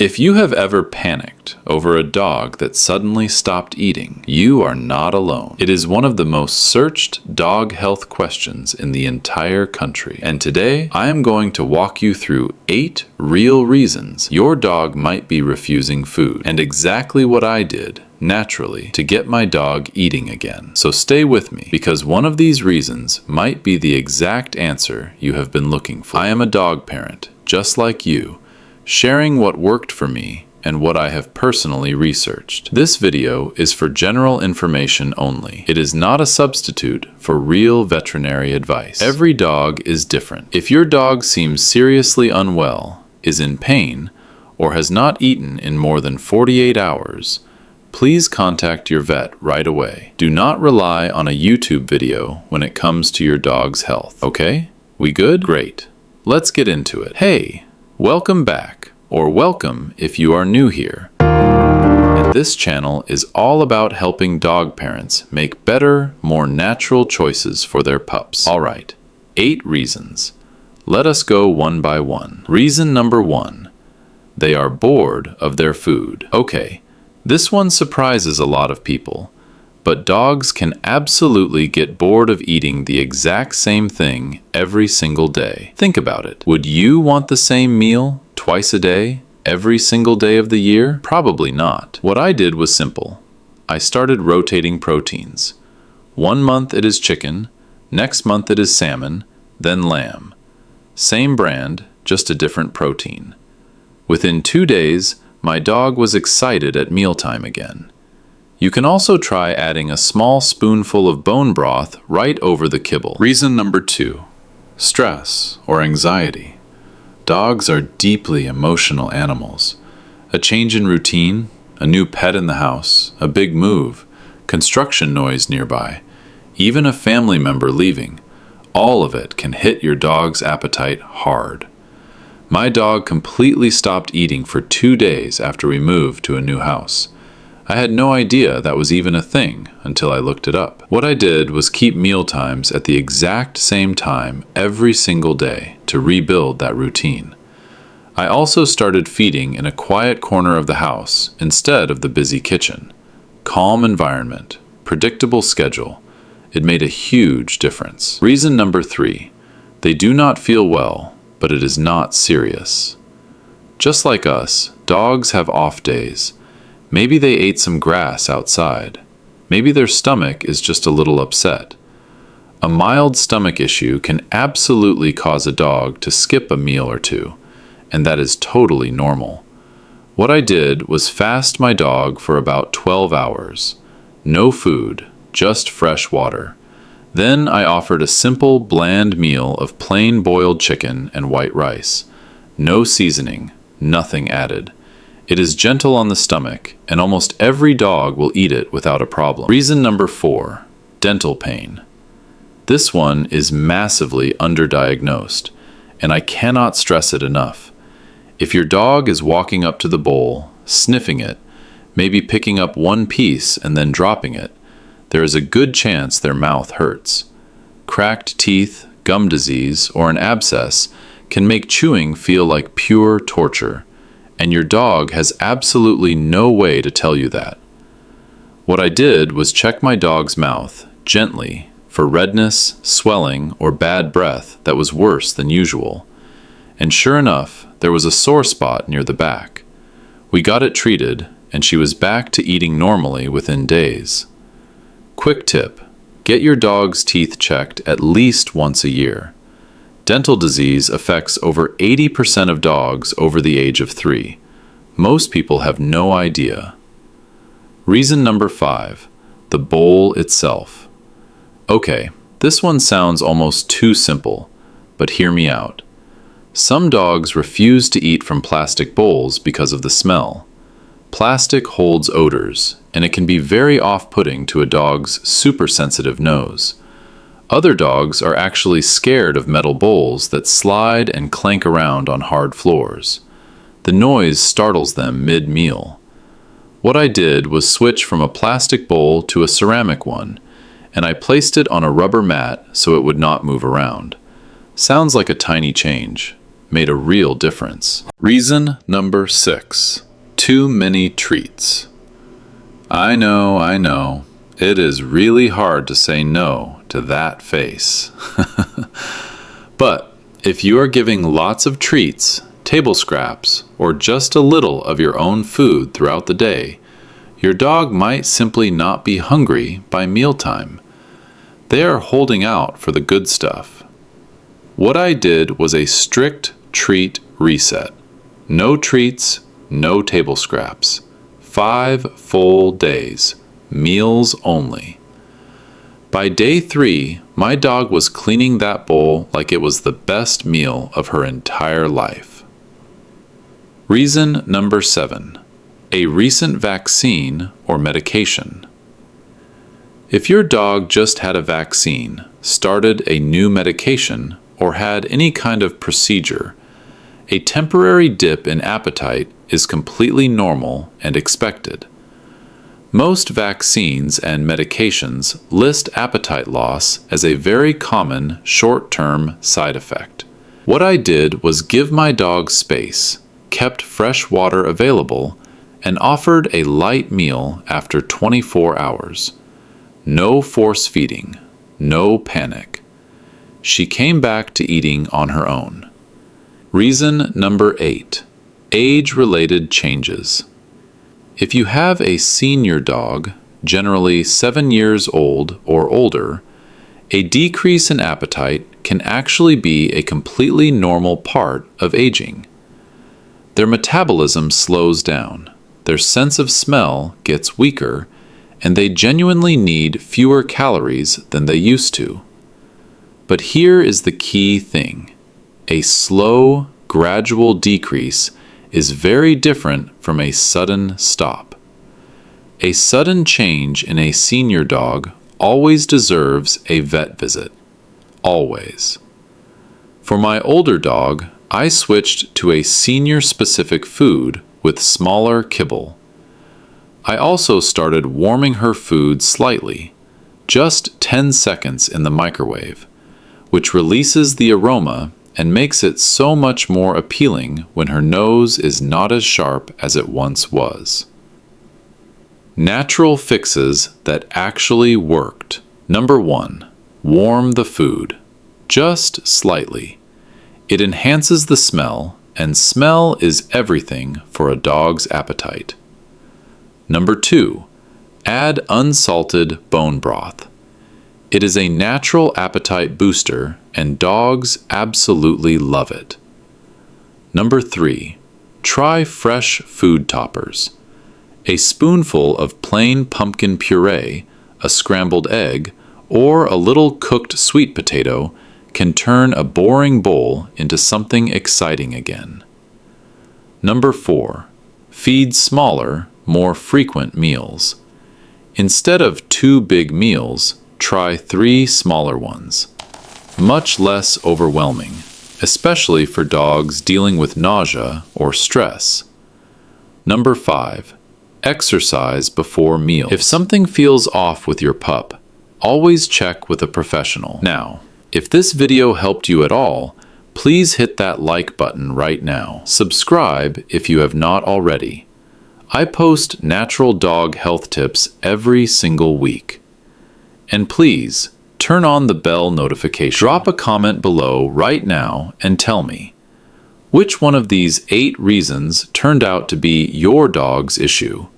If you have ever panicked over a dog that suddenly stopped eating, you are not alone. It is one of the most searched dog health questions in the entire country. And today, I am going to walk you through 8 real reasons your dog might be refusing food, and exactly what I did, naturally, to get my dog eating again. So stay with me, because one of these reasons might be the exact answer you have been looking for. I am a dog parent, just like you, sharing what worked for me and what I have personally researched. This video is for general information only. It is not a substitute for real veterinary advice. Every dog is different. If your dog seems seriously unwell, is in pain, or has not eaten in more than 48 hours, please contact your vet right away. Do not rely on a YouTube video when it comes to your dog's health. Okay? We good? Great. Let's get into it. Hey! Welcome back, or welcome if you are new here. And this channel is all about helping dog parents make better, more natural choices for their pups. Alright, 8 reasons. Let us go one by one. Reason number 1. They are bored of their food. Okay, this one surprises a lot of people, but dogs can absolutely get bored of eating the exact same thing every single day. Think about it. Would you want the same meal twice a day, every single day of the year? Probably not. What I did was simple. I started rotating proteins. 1 month it is chicken, next month it is salmon, then lamb. Same brand, just a different protein. Within 2 days, my dog was excited at mealtime again. You can also try adding a small spoonful of bone broth right over the kibble. Reason number 2. Stress or anxiety. Dogs are deeply emotional animals. A change in routine, a new pet in the house, a big move, construction noise nearby, even a family member leaving, all of it can hit your dog's appetite hard. My dog completely stopped eating for 2 days after we moved to a new house. I had no idea that was even a thing until I looked it up. What I did was keep meal times at the exact same time every single day to rebuild that routine. I also started feeding in a quiet corner of the house instead of the busy kitchen. Calm environment, predictable schedule. It made a huge difference. Reason number 3. They do not feel well, but it is not serious. Just like us, dogs have off days. Maybe they ate some grass outside. Maybe their stomach is just a little upset. A mild stomach issue can absolutely cause a dog to skip a meal or two, and that is totally normal. What I did was fast my dog for about 12 hours. No food, just fresh water. Then I offered a simple, bland meal of plain boiled chicken and white rice. No seasoning, nothing added. It is gentle on the stomach, and almost every dog will eat it without a problem. Reason number 4. Dental pain. This one is massively underdiagnosed, and I cannot stress it enough. If your dog is walking up to the bowl, sniffing it, maybe picking up one piece and then dropping it, there is a good chance their mouth hurts. Cracked teeth, gum disease, or an abscess can make chewing feel like pure torture. And your dog has absolutely no way to tell you that. What I did was check my dog's mouth, gently, for redness, swelling, or bad breath that was worse than usual. And sure enough, there was a sore spot near the back. We got it treated, and she was back to eating normally within days. Quick tip: get your dog's teeth checked at least once a year. Dental disease affects over 80% of dogs over the age of 3. Most people have no idea. Reason number 5. The bowl itself. Okay, this one sounds almost too simple, but hear me out. Some dogs refuse to eat from plastic bowls because of the smell. Plastic holds odors, and it can be very off-putting to a dog's super-sensitive nose. Other dogs are actually scared of metal bowls that slide and clank around on hard floors. The noise startles them mid-meal. What I did was switch from a plastic bowl to a ceramic one, and I placed it on a rubber mat so it would not move around. Sounds like a tiny change. made a real difference. Reason number 6. Too many treats. I know. It is really hard to say no to that face. But if you are giving lots of treats, table scraps, or just a little of your own food throughout the day, your dog might simply not be hungry by mealtime. They are holding out for the good stuff. What I did was a strict treat reset. No treats, no table scraps. 5 full days, meals only. By day 3, my dog was cleaning that bowl like it was the best meal of her entire life. Reason number 7. A recent vaccine or medication. If your dog just had a vaccine, started a new medication, or had any kind of procedure, a temporary dip in appetite is completely normal and expected. Most vaccines and medications list appetite loss as a very common short-term side effect. What I did was give my dog space, kept fresh water available, and offered a light meal after 24 hours. No force feeding, no panic. She came back to eating on her own. Reason number 8. Age-related changes. If you have a senior dog, generally 7 years old or older, a decrease in appetite can actually be a completely normal part of aging. Their metabolism slows down, their sense of smell gets weaker, and they genuinely need fewer calories than they used to. But here is the key thing. A slow, gradual decrease is very different from a sudden stop. A sudden change in a senior dog always deserves a vet visit. Always. For my older dog, I switched to a senior-specific food with smaller kibble. I also started warming her food slightly, just 10 seconds in the microwave, which releases the aroma and makes it so much more appealing when her nose is not as sharp as it once was. Natural fixes that actually worked. Number 1. Warm the food. Just slightly. It enhances the smell, and smell is everything for a dog's appetite. Number 2. Add unsalted bone broth. It is a natural appetite booster, and dogs absolutely love it. Number 3. Try fresh food toppers. A spoonful of plain pumpkin puree, a scrambled egg, or a little cooked sweet potato can turn a boring bowl into something exciting again. Number 4. Feed smaller, more frequent meals. Instead of 2 big meals, try 3 smaller ones. Much less overwhelming, especially for dogs dealing with nausea or stress. Number 5. Exercise before meals. If something feels off with your pup, always check with a professional. Now, if this video helped you at all, please hit that like button right now. Subscribe if you have not already. I post natural dog health tips every single week. And please, turn on the bell notification. Drop a comment below right now and tell me, which one of these 8 reasons turned out to be your dog's issue?